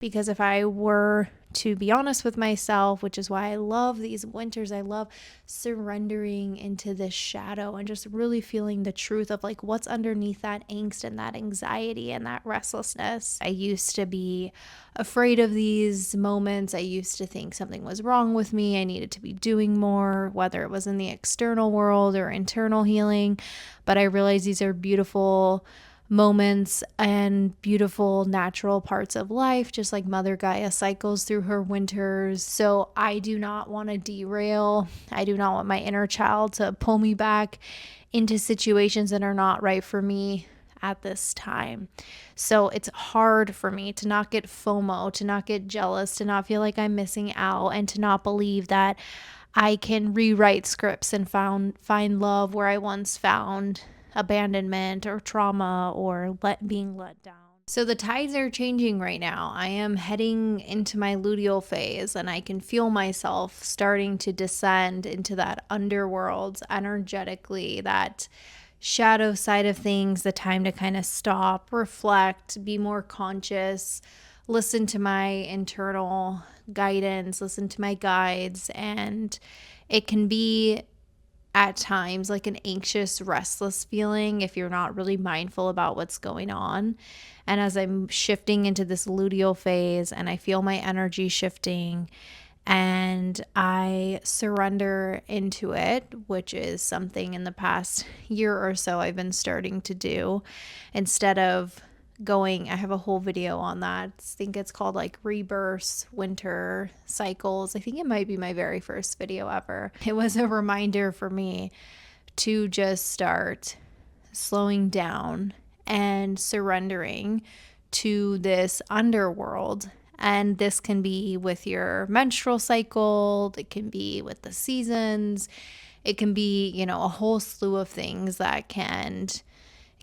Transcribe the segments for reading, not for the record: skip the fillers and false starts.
Because if I were to be honest with myself, which is why I love these winters, I love surrendering into this shadow and just really feeling the truth of like what's underneath that angst and that anxiety and that restlessness. I used to be afraid of these moments. I used to think something was wrong with me. I needed to be doing more, whether it was in the external world or internal healing. But I realized these are beautiful moments and beautiful natural parts of life, just like Mother Gaia cycles through her winters. So I do not want to derail. I do not want my inner child to pull me back into situations that are not right for me at this time. So it's hard for me to not get FOMO, to not get jealous, to not feel like I'm missing out, and to not believe that I can rewrite scripts and find love where I once found abandonment or trauma or being let down. So the tides are changing right now. I am heading into my luteal phase, and I can feel myself starting to descend into that underworld energetically, that shadow side of things, the time to kind of stop, reflect, be more conscious, listen to my internal guidance, listen to my guides. And it can be at times like an anxious, restless feeling if you're not really mindful about what's going on. And as I'm shifting into this luteal phase and I feel my energy shifting and I surrender into it, which is something in the past year or so I've been starting to do instead of I have a whole video on that. I think it's called like rebirths, winter cycles. I think it might be my very first video ever. It was a reminder for me to just start slowing down and surrendering to this underworld. And this can be with your menstrual cycle, it can be with the seasons, it can be, a whole slew of things that can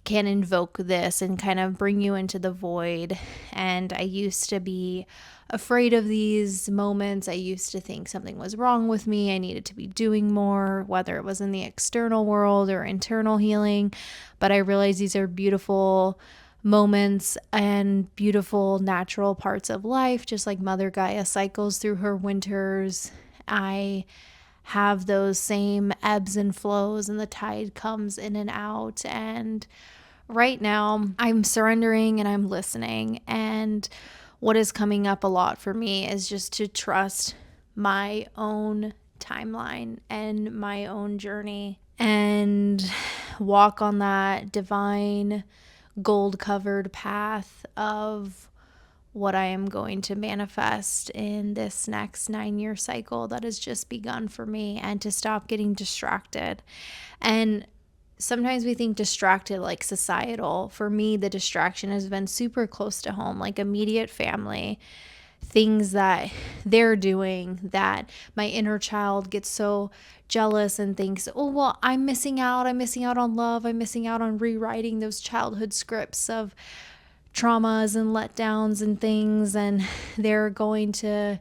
invoke this and kind of bring you into the void. And I used to be afraid of these moments. I used to think something was wrong with me. I needed to be doing more, whether it was in the external world or internal healing. But I realized these are beautiful moments and beautiful natural parts of life, just like Mother Gaia cycles through her winters. I have those same ebbs and flows, and the tide comes in and out. And right now, I'm surrendering and I'm listening. And what is coming up a lot for me is just to trust my own timeline and my own journey and walk on that divine gold covered path of what I am going to manifest in this next 9-year cycle that has just begun for me, and to stop getting distracted. And sometimes we think distracted like societal. For me, the distraction has been super close to home, like immediate family, things that they're doing that my inner child gets so jealous and thinks, oh, well, I'm missing out. I'm missing out on love. I'm missing out on rewriting those childhood scripts of traumas and letdowns and things. And they're going to,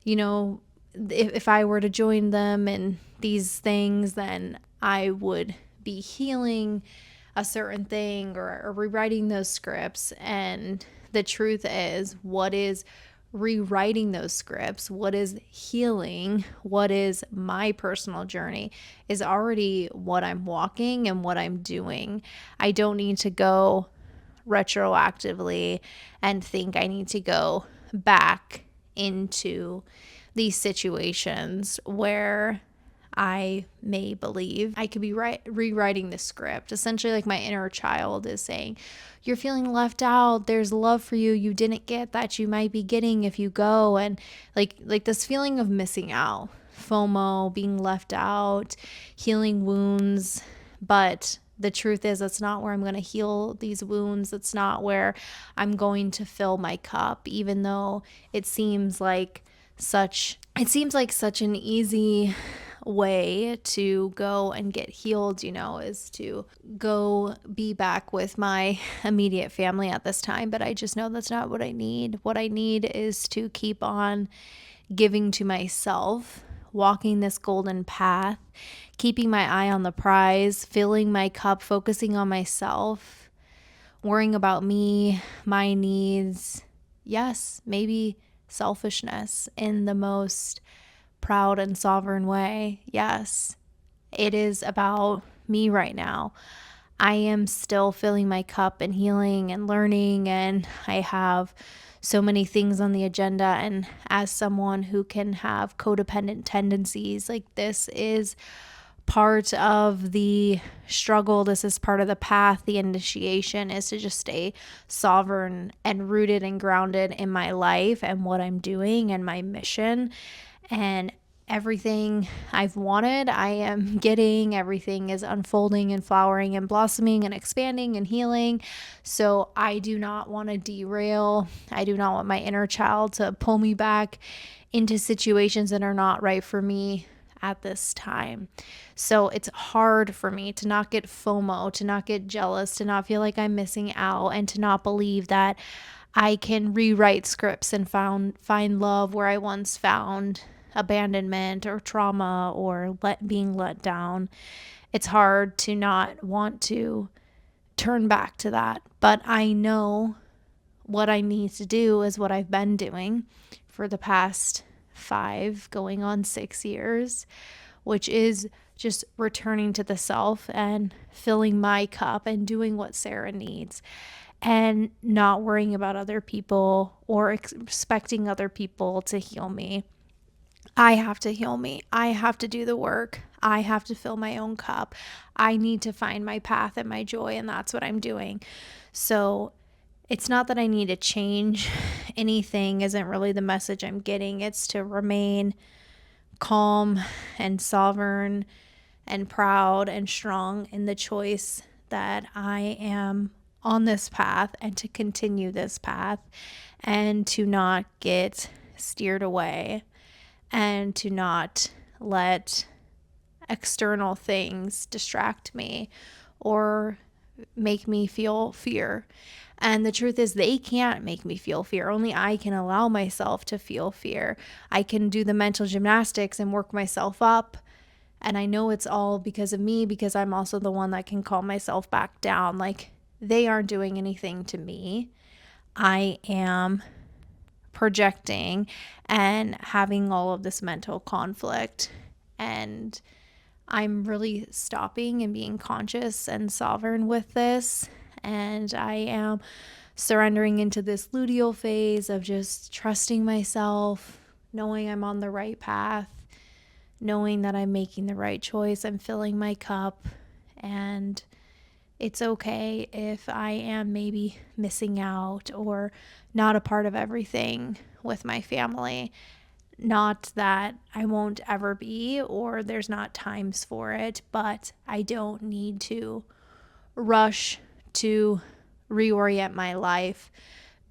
if I were to join them in these things, then I would be healing a certain thing or rewriting those scripts. And the truth is, what is rewriting those scripts, what is healing, what is my personal journey, is already what I'm walking and what I'm doing. I don't need to go retroactively and think I need to go back into these situations where I may believe I could be rewriting the script. Essentially, like my inner child is saying, you're feeling left out. There's love for you you didn't get that you might be getting if you go. And like this feeling of missing out, FOMO, being left out, healing wounds. But the truth is, that's not where I'm going to heal these wounds. That's not where I'm going to fill my cup, even though it seems like such an easy way to go and get healed, is to go be back with my immediate family at this time. But I just know that's not what I need. What I need is to keep on giving to myself, walking this golden path, keeping my eye on the prize, filling my cup, focusing on myself, worrying about me, my needs, yes, maybe selfishness in the most proud and sovereign way. Yes, it is about me right now. I am still filling my cup and healing and learning, and I have so many things on the agenda. And as someone who can have codependent tendencies, like, this is part of the struggle. This is part of the path. The initiation is to just stay sovereign and rooted and grounded in my life and what I'm doing and my mission. And everything I've wanted, I am getting. Everything is unfolding and flowering and blossoming and expanding and healing. So I do not want to derail. I do not want my inner child to pull me back into situations that are not right for me at this time. So it's hard for me to not get FOMO, to not get jealous, to not feel like I'm missing out, and to not believe that I can rewrite scripts and find love where I once found abandonment or trauma or being let down. It's hard to not want to turn back to that, but I know what I need to do is what I've been doing for the past 5 going on 6 years, which is just returning to the self and filling my cup and doing what Sarah needs, and not worrying about other people or expecting other people to heal me. I have to heal me. I have to do the work. I have to fill my own cup. I need to find my path and my joy, and that's what I'm doing. So it's not that I need to change anything, isn't really the message I'm getting. It's to remain calm and sovereign and proud and strong in the choice that I am on this path, and to continue this path, and to not get steered away, and to not let external things distract me or make me feel fear. And the truth is, they can't make me feel fear. Only I can allow myself to feel fear. I can do the mental gymnastics and work myself up. And I know it's all because of me, because I'm also the one that can calm myself back down. Like, they aren't doing anything to me. I am projecting and having all of this mental conflict. And I'm really stopping and being conscious and sovereign with this. And I am surrendering into this luteal phase of just trusting myself, knowing I'm on the right path, knowing that I'm making the right choice. I'm filling my cup, and it's okay if I am maybe missing out or not a part of everything with my family. Not that I won't ever be, or there's not times for it, but I don't need to rush to reorient my life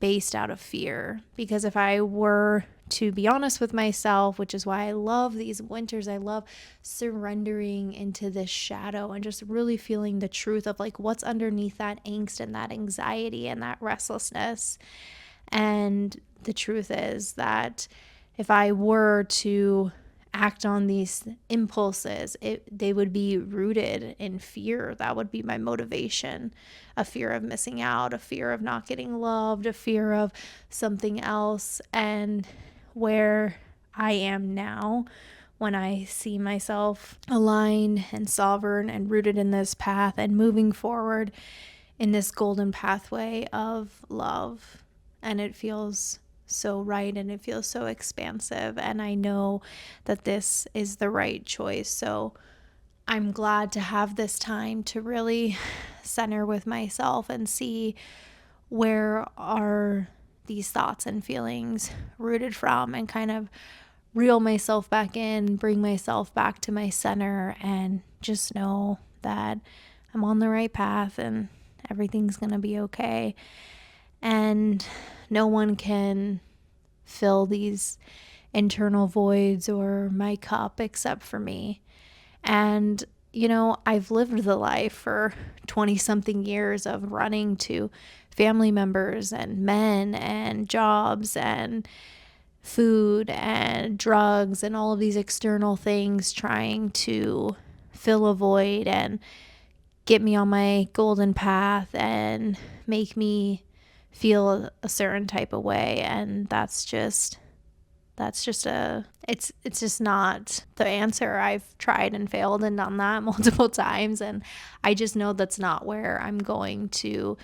based out of fear. Because if I were to be honest with myself, which is why I love these winters, I love surrendering into this shadow and just really feeling the truth of, like, what's underneath that angst and that anxiety and that restlessness. And the truth is that if I were to act on these impulses, they would be rooted in fear. That would be my motivation. A fear of missing out, a fear of not getting loved, a fear of something else. And where I am now, when I see myself aligned and sovereign and rooted in this path and moving forward in this golden pathway of love, and it feels so right and it feels so expansive, and I know that this is the right choice. So I'm glad to have this time to really center with myself and see where are these thoughts and feelings rooted from, and kind of reel myself back in, bring myself back to my center, and just know that I'm on the right path and everything's going to be okay. And no one can fill these internal voids or my cup except for me. And, I've lived the life for 20 something years of running to family members and men and jobs and food and drugs and all of these external things, trying to fill a void and get me on my golden path and make me feel a certain type of way. And that's just it's just not the answer. I've tried and failed and done that multiple times, and I just know that's not where I'm going to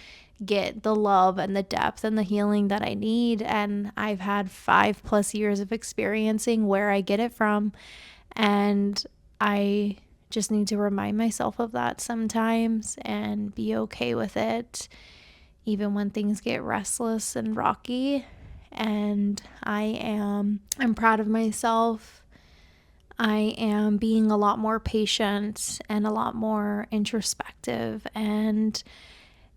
get the love and the depth and the healing that I need. And I've had 5+ years of experiencing where I get it from, and I just need to remind myself of that sometimes and be okay with it, even when things get restless and rocky. And I'm proud of myself. I am being a lot more patient and a lot more introspective, and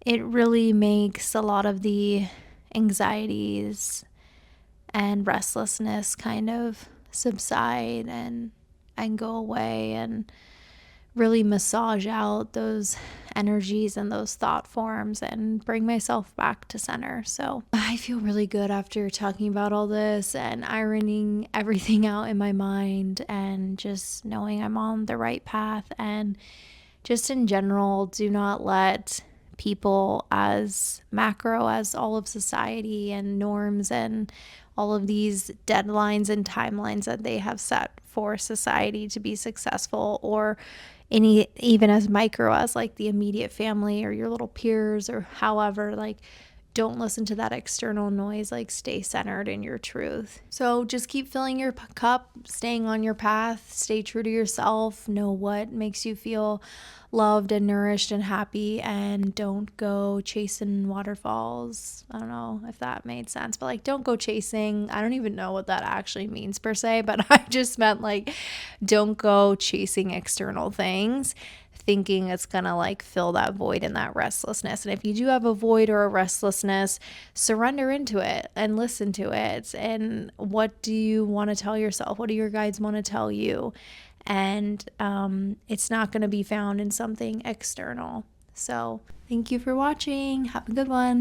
it really makes a lot of the anxieties and restlessness kind of subside and go away, and really massage out those energies and those thought forms and bring myself back to center. So I feel really good after talking about all this and ironing everything out in my mind, and just knowing I'm on the right path. And just in general, do not let people, as macro as all of society and norms and all of these deadlines and timelines that they have set for society to be successful, or even as micro as like the immediate family or your little peers or however, like, don't listen to that external noise. Like, stay centered in your truth. So just keep filling your cup, staying on your path, stay true to yourself, know what makes you feel loved and nourished and happy, and don't go chasing waterfalls. I don't know if that made sense, but like, don't go chasing, I don't even know what that actually means per se, but I just meant like, don't go chasing external things thinking it's gonna like fill that void and that restlessness. And if you do have a void or a restlessness, surrender into it and listen to it. And what do you want to tell yourself? What do your guides want to tell you? And it's not going to be found in something external. So thank you for watching. Have a good one.